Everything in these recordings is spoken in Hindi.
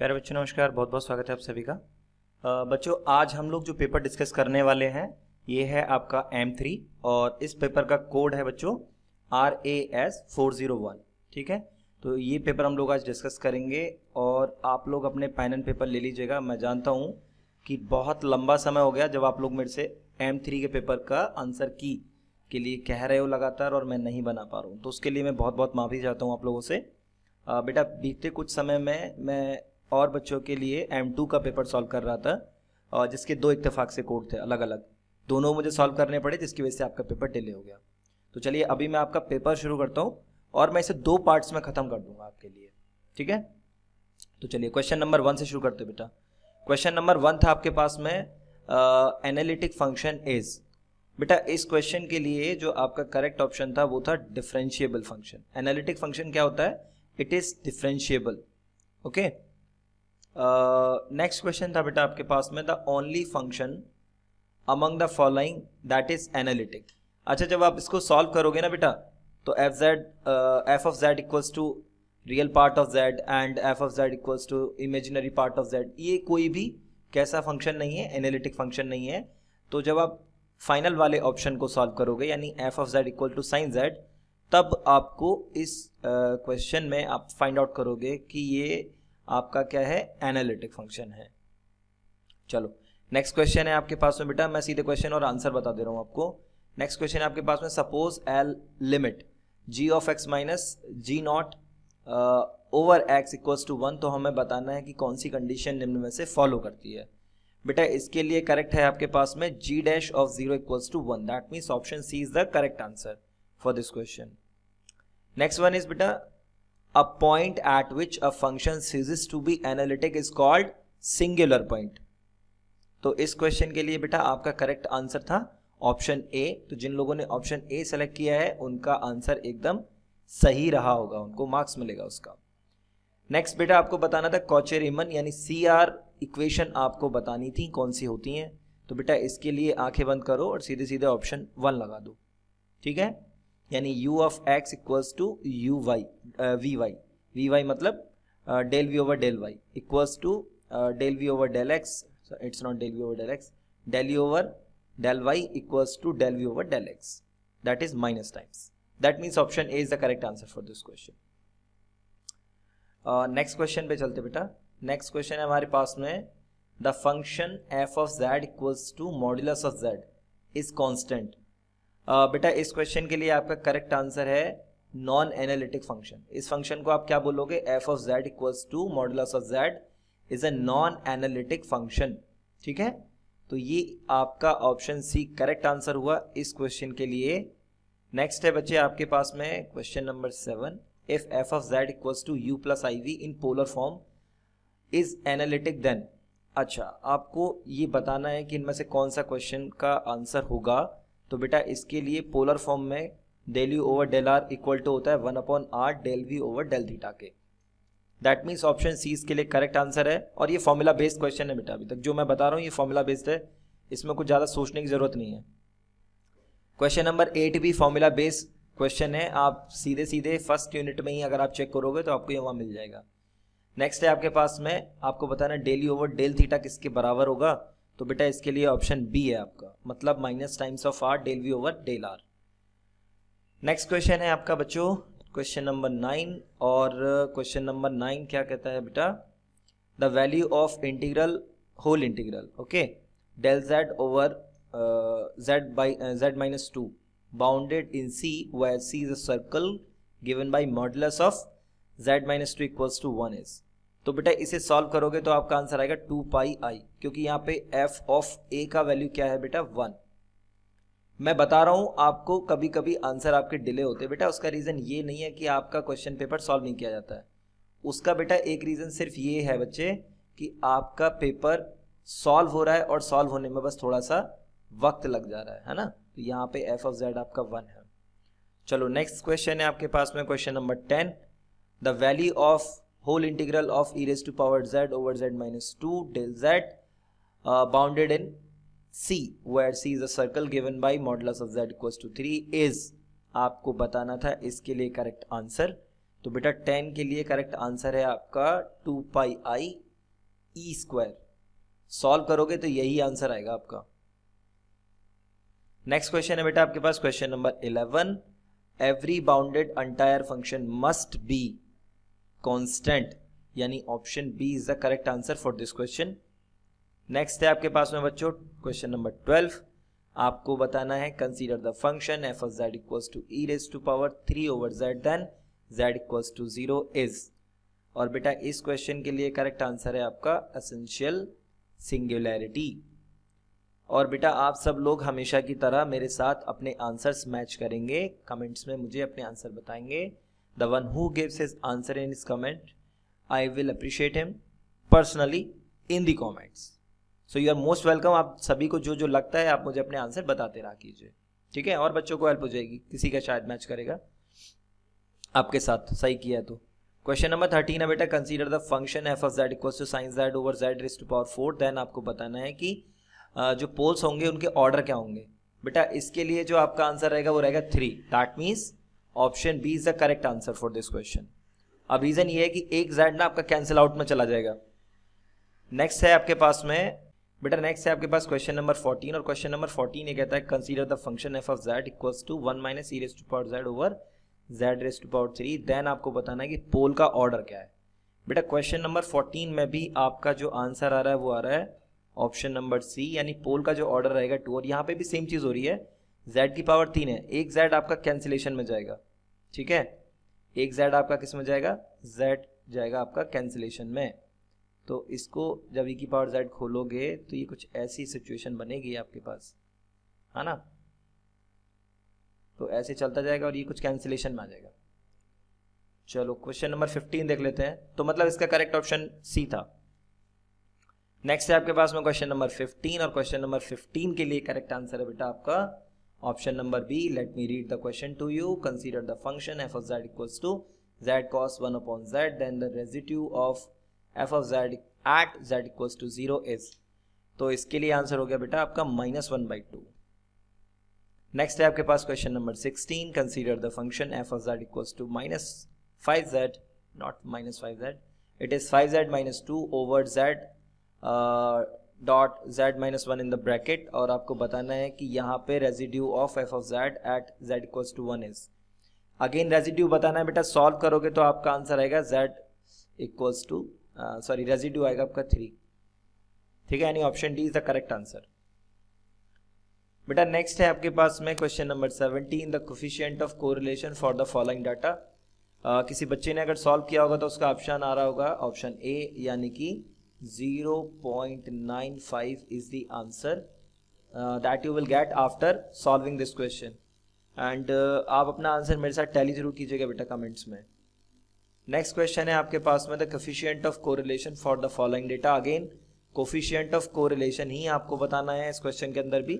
प्यारे बच्चों नमस्कार, बहुत बहुत स्वागत है आप सभी का। बच्चों आज हम लोग जो पेपर डिस्कस करने वाले हैं ये है आपका M3 और इस पेपर का कोड है बच्चों RAS401। ठीक है, तो ये पेपर हम लोग आज डिस्कस करेंगे और आप लोग अपने पेन एंड पेपर ले लीजिएगा। मैं जानता हूँ कि बहुत लंबा समय हो गया जब आप लोग मेरे से M3 के पेपर का आंसर की के लिए कह रहे हो लगातार और मैं नहीं बना पा रहा हूँ, तो उसके लिए मैं बहुत बहुत माफ़ी चाहता हूँ आप लोगों से। बेटा बीते कुछ समय में मैं और बच्चों के लिए M2 का पेपर सॉल्व कर रहा था और जिसके दो इत्तेफाक से कोड थे अलग अलग, दोनों मुझे सॉल्व करने पड़े जिसकी वजह से आपका पेपर डिले हो गया। तो चलिए अभी मैं आपका पेपर शुरू करता हूँ और मैं इसे दो पार्ट्स में ख़त्म कर दूंगा आपके लिए। ठीक है, तो चलिए क्वेश्चन नंबर 1 से शुरू करते बेटा। क्वेश्चन नंबर 1 था आपके पास में एनालिटिक फंक्शन इज। बेटा इस क्वेश्चन के लिए जो आपका करेक्ट ऑप्शन था वो था डिफरेंशिएबल फंक्शन। एनालिटिक फंक्शन क्या होता है? It is differentiable. Okay, next question था बेटा आपके पास में the only function among the following that is analytic. अच्छा, जब आप इसको सॉल्व करोगे ना बेटा तो f of z equals to real part of z and f of z equals to imaginary part of z, ये कोई भी कैसा फंक्शन नहीं है, एनालिटिक फंक्शन नहीं है। तो जब आप फाइनल वाले ऑप्शन को सॉल्व करोगे यानी f of z equal to sine z, तब आपको इस क्वेश्चन में आप फाइंड आउट करोगे कि ये आपका क्या है, एनालिटिक फंक्शन है। चलो नेक्स्ट क्वेश्चन है आपके पास में बेटा, मैं सीधे क्वेश्चन और आंसर बता दे रहा हूं आपको। नेक्स्ट क्वेश्चन है आपके पास में suppose l limit g of x minus g not over x equals to 1, तो हमें बताना है कि कौन सी कंडीशन निम्न में से फॉलो करती है। बेटा इसके लिए करेक्ट है आपके पास में G dash of 0 equals to 1, that means option C is the correct answer for this question. Next one is बेटा a point at which a function ceases to be analytic is called singular point। तो इस क्वेश्चन के लिए बेटा आपका करेक्ट आंसर था ऑप्शन ए। तो जिन लोगों ने ऑप्शन ए सेलेक्ट किया है उनका आंसर एकदम सही रहा होगा, उनको मार्क्स मिलेगा उसका। नेक्स्ट बेटा आपको बताना था कॉचे-रीमन यानी CR इक्वेशन आपको बतानी थी कौन सी होती हैं। तो बेटा इसके लिए आंखें बंद करो और सीधे सीधे ऑप्शन 1 लगा दो। ठीक है, यानी u of x equals to u y v y, v y मतलब del v over del y equals to del v over del x, it's not del v over del x, del u over del y equals to del v over del x, that is minus times. That means option A is the correct answer for this question. Next question पे चलते बेटा। नेक्स्ट क्वेश्चन है हमारे पास में the function f of z equals to modulus of z is constant. बेटा इस क्वेश्चन के लिए आपका करेक्ट आंसर है नॉन एनालिटिक फंक्शन। इस फंक्शन को आप क्या बोलोगे? F of z equals to modulus of z is a non analytic function. ठीक है, तो ये आपका ऑप्शन सी करेक्ट आंसर हुआ इस क्वेश्चन के लिए। नेक्स्ट है बच्चे आपके पास में question number 7, if f of z equals to u plus i v in polar form is analytic then. अच्छा, आपको ये बताना है कि इनमें से कौन सा क्वेश्चन का आंसर होगा। तो बेटा इसके लिए पोलर फॉर्म में del u over del r equal to होता है 1/r del v over del theta के। दैट मीन्स ऑप्शन सी इसके लिए करेक्ट आंसर है। और ये फॉर्मूला बेस्ड क्वेश्चन है बेटा, अभी तक जो मैं बता रहा हूँ ये फॉर्मूला बेस्ड है, इसमें कुछ ज़्यादा सोचने की जरूरत नहीं है। क्वेश्चन नंबर 8 भी फॉर्मूला बेस्ड क्वेश्चन है, आप सीधे सीधे फर्स्ट यूनिट में ही अगर आप चेक करोगे तो आपको ये वहाँ मिल जाएगा। नेक्स्ट है आपके पास में आपको बताना del u over del theta किसके बराबर होगा। तो बेटा इसके लिए ऑप्शन बी है आपका, मतलब minus times of r del v over del r. Next question है आपका बच्चों क्वेश्चन नंबर 9, और क्वेश्चन नंबर 9 क्या कहता है बेटा, the value of integral whole integral okay del z over z by z minus 2 bounded in C where C is a circle given by modulus of z minus 2 equals to 1 is. तो बेटा इसे सॉल्व करोगे तो आपका आंसर आएगा 2 पाई आई, क्योंकि यहाँ पे एफ ऑफ ए का वैल्यू क्या है बेटा 1। मैं बता रहा हूँ आपको कभी कभी आंसर आपके डिले होते हैं बेटा, उसका रीज़न ये नहीं है कि आपका क्वेश्चन पेपर सॉल्व नहीं किया जाता है। उसका बेटा एक रीज़न सिर्फ ये है बच्चे कि आपका पेपर सॉल्व हो रहा है और सॉल्व होने में बस थोड़ा सा वक्त लग जा रहा है ना। तो यहाँ पे एफ ऑफ जेड आपका 1 है। चलो नेक्स्ट क्वेश्चन है आपके पास में question number 10, the value of whole integral of e raised to power z over z minus 2 del z bounded in C where C is a circle given by modulus of z equals to 3 is। आपको बताना था इसके लिए करेक्ट आंसर। तो बेटा 10 के लिए करेक्ट आंसर है आपका 2 पाई आई ई स्क्वायर। सॉल्व करोगे तो यही आंसर आएगा आपका। नेक्स्ट क्वेश्चन है बेटा आपके पास question number 11, every bounded entire function must be constant, यानी option B is the correct answer for this question. Next है आपके पास में बच्चों क्वेश्चन नंबर 12, आपको बताना है consider the function f of z equals to e raise to power 3 over z then z equals to 0 is. और बेटा इस क्वेश्चन के लिए करेक्ट आंसर है आपका एसेंशियल सिंगुलैरिटी। और बेटा आप सब लोग हमेशा की तरह मेरे साथ अपने आंसर्स मैच करेंगे, कमेंट्स में मुझे अपने आंसर बताएंगे। The one who gives his answer in his comment, I will appreciate him personally in the comments. So you are most welcome. आप सभी को जो जो लगता है आप मुझे अपने आंसर बताते रहा कीजिए, ठीक है। और बच्चों को हेल्प हो जाएगी, किसी का शायद मैच करेगा आपके साथ, सही किया है तो। क्वेश्चन नंबर 13 है बेटा, consider the function f of z equals to sine z over z raise to power 4। Then आपको बताना है कि जो पोल्स होंगे उनके ऑर्डर क्या होंगे। बेटा इसके लिए जो आपका आंसर रहेगा वो रहेगा 3, that means option B is the correct answer for this question. अब रीजन ये है कि एक जेड ना आपका कैंसिल आउट में चला जाएगा। नेक्स्ट है आपके पास में बेटा, नेक्स्ट है आपके पास क्वेश्चन नंबर 14, और क्वेश्चन नंबर 14 ये कहता है consider the function f of z equals to 1 minus e raise to power z over z raise to power 3। Then आपको बताना है कि पोल का ऑर्डर क्या है। बेटा क्वेश्चन नंबर 14 में भी आपका जो आंसर आ रहा है वो आ रहा है ऑप्शन नंबर सी, यानी पोल का जो ऑर्डर रहेगा 2। और यहाँ पे भी सेम चीज हो रही है, z की पावर 3 है, एक z आपका कैंसिलेशन में जाएगा, ठीक है। एक z आपका किस में जाएगा, z जाएगा आपका कैंसिलेशन में। तो इसको जब e की पावर z खोलोगे तो ये कुछ ऐसी सिचुएशन बनेगी आपके पास, है ना। तो ऐसे चलता जाएगा और ये कुछ कैंसिलेशन में आ जाएगा। चलो क्वेश्चन नंबर 15 देख लेते हैं। तो मतलब इसका करेक्ट ऑप्शन सी था। नेक्स्ट है आपके पास में क्वेश्चन नंबर 15, और क्वेश्चन नंबर 15 के लिए करेक्ट आंसर है बेटा आपका option number B. Let me read the question to you. Consider the function f of z equals to z cos 1 upon z, then the residue of f of z at z equals to 0 is. तो इसके लिए आंसर हो गया बेटा आपका -1/2। नेक्स्ट है आपके पास question number 16, consider the function f of z equals to -5z, not -5z, it is 5z - 2 over z dot z-1 in the bracket. और आपको बताना है कि यहाँ पे residue of f of z at z equals to 1 इज। अगेन रेजिड्यू बताना है बेटा, सॉल्व करोगे तो आपका आंसर आएगा z इक्वल्स टू रेजिड्यू आएगा आपका 3, ठीक है, यानी option D is the correct answer. बेटा नेक्स्ट है आपके पास में question number 17, the coefficient of correlation for the following data. किसी बच्चे ने अगर सॉल्व किया होगा तो उसका ऑप्शन आ रहा होगा ऑप्शन ए, यानी कि 0.95 is the answer that you will get after solving this question. And आप अपना आंसर मेरे साथ टैली जरूर कीजिएगा बेटा कमेंट्स में। नेक्स्ट क्वेश्चन है आपके पास में the coefficient of correlation for the following data. Again coefficient of correlation ही आपको बताना है इस क्वेश्चन के अंदर भी।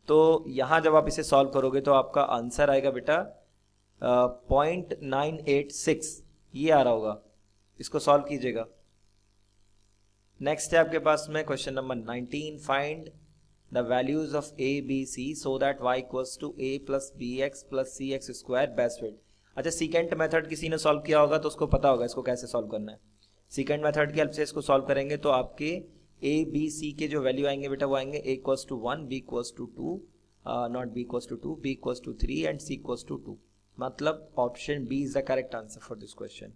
तो यहाँ जब आप इसे सॉल्व करोगे तो आपका आंसर आएगा बेटा 0.986, ये आ रहा होगा, इसको सॉल्व कीजिएगा। नेक्स्ट है आपके पास में question number 19, find the values of a b c so that y equals to a plus B x plus c x square best fit. अच्छा सीकेंट मेथड किसी ने सॉल्व किया होगा तो उसको पता होगा इसको कैसे सॉल्व करना है। सीकेंट मेथड की हेल्प से इसको सॉल्व करेंगे तो आपके a b c के जो वैल्यू आएंगे बेटा वो आएंगे a equals to 1, b equals to 2, not b equals to 2, b equals to 3 and c equals to 2। मतलब option B is the correct answer for this question.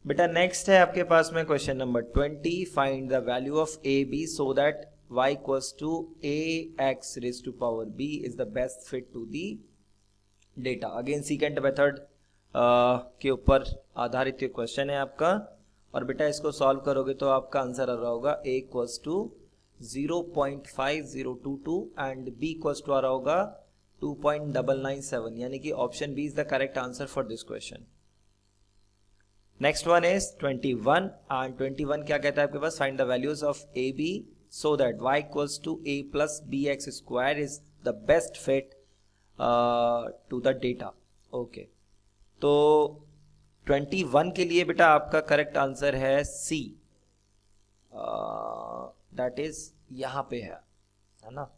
बेटा नेक्स्ट है आपके पास में question number 20, find the value of A B so that y equals to a x raise to power b is the best fit to the data. Again secant method के ऊपर आधारित क्वेश्चन है आपका, और बेटा इसको सॉल्व करोगे तो आपका आंसर आ रहा होगा a equals to 0.5022 and b equals to आ रहा होगा 2.997, यानी कि option B is the correct answer for this question. Next one is 21, and 21 क्या कहता है आपके पास, find the values of A B so that y equals to a plus B X square is the best fit to the data. Okay, तो 21 के लिए बेटा आपका करेक्ट आंसर है सी, दैट इज यहाँ पे है ना।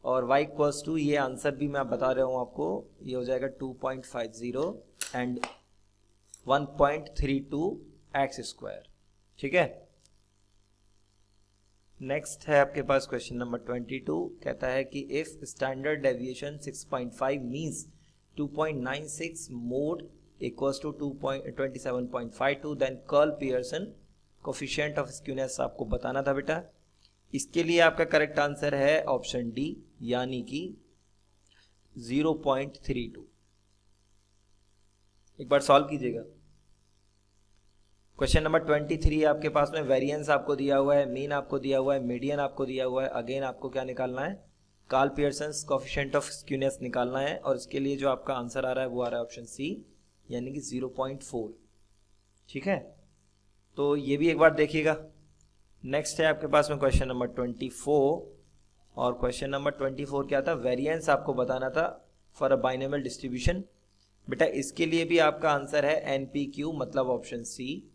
और y इक्वल्स टू, ये आंसर भी मैं बता रहा हूँ आपको, ये हो जाएगा 2.50 एंड 1.32 एक्स स्क्वायर। ठीक है। नेक्स्ट है आपके पास क्वेश्चन नंबर 22, कहता है कि if standard deviation 6.5 means 2.96 mode equals to 27.52 then Karl Pearson coefficient of skewness आपको बताना था बेटा। इसके लिए आपका करेक्ट आंसर है ऑप्शन डी, यानी कि 0.32। एक बार सॉल्व कीजिएगा। क्वेश्चन नंबर 23 आपके पास में वेरिएंस आपको दिया हुआ है, मीन आपको दिया हुआ है, मीडियन आपको दिया हुआ है। अगेन आपको क्या निकालना है, Karl Pearson's coefficient of skewness निकालना है, और इसके लिए जो आपका आंसर आ रहा है वो आ रहा है ऑप्शन सी, यानी कि 0.4। ठीक है, तो ये भी एक बार देखिएगा। नेक्स्ट है आपके पास में क्वेश्चन नंबर 24, और क्वेश्चन नंबर 24 क्या था, वेरिएंस आपको बताना था फॉर अ बाइनोमियल डिस्ट्रीब्यूशन। बेटा इसके लिए भी आपका आंसर है एनपीक्यू, मतलब ऑप्शन सी।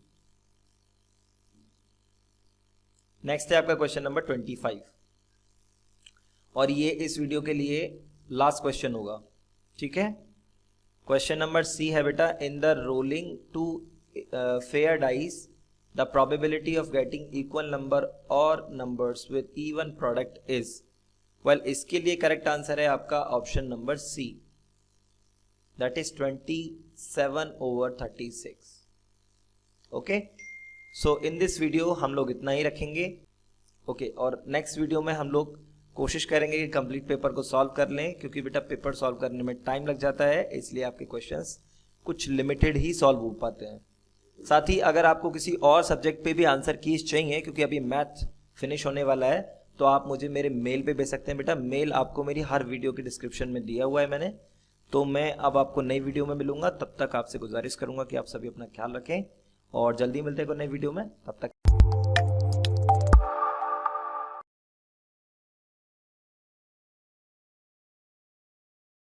नेक्स्ट है आपका क्वेश्चन नंबर 25, और ये इस वीडियो के लिए लास्ट क्वेश्चन होगा। ठीक है, क्वेश्चन नंबर सी है बेटा, in the rolling two fair dice the probability of getting equal number or numbers with even product is. Well, इसके लिए करेक्ट आंसर है आपका option number C, that is 27/36। Okay, so in this video हम लोग इतना ही रखेंगे। ओके, और नेक्स्ट वीडियो में हम लोग कोशिश करेंगे कि कंप्लीट पेपर को सॉल्व कर लें, क्योंकि बेटा पेपर सॉल्व करने में टाइम लग जाता है, इसलिए आपके क्वेश्चंस कुछ लिमिटेड ही सॉल्व हो पाते हैं। साथ ही अगर आपको किसी और सब्जेक्ट पे भी आंसर कीज चाहिए, क्योंकि अभी मैथ फिनिश होने वाला है, तो आप मुझे मेरे मेल पे भेज सकते हैं। बेटा मेल आपको मेरी हर वीडियो के डिस्क्रिप्शन में दिया हुआ है मैंने। तो मैं अब आपको नई वीडियो में मिलूंगा, तब तक आपसे गुजारिश करूंगा कि आप सभी अपना ख्याल रखें, और जल्दी मिलते हैं नई वीडियो में। तब तक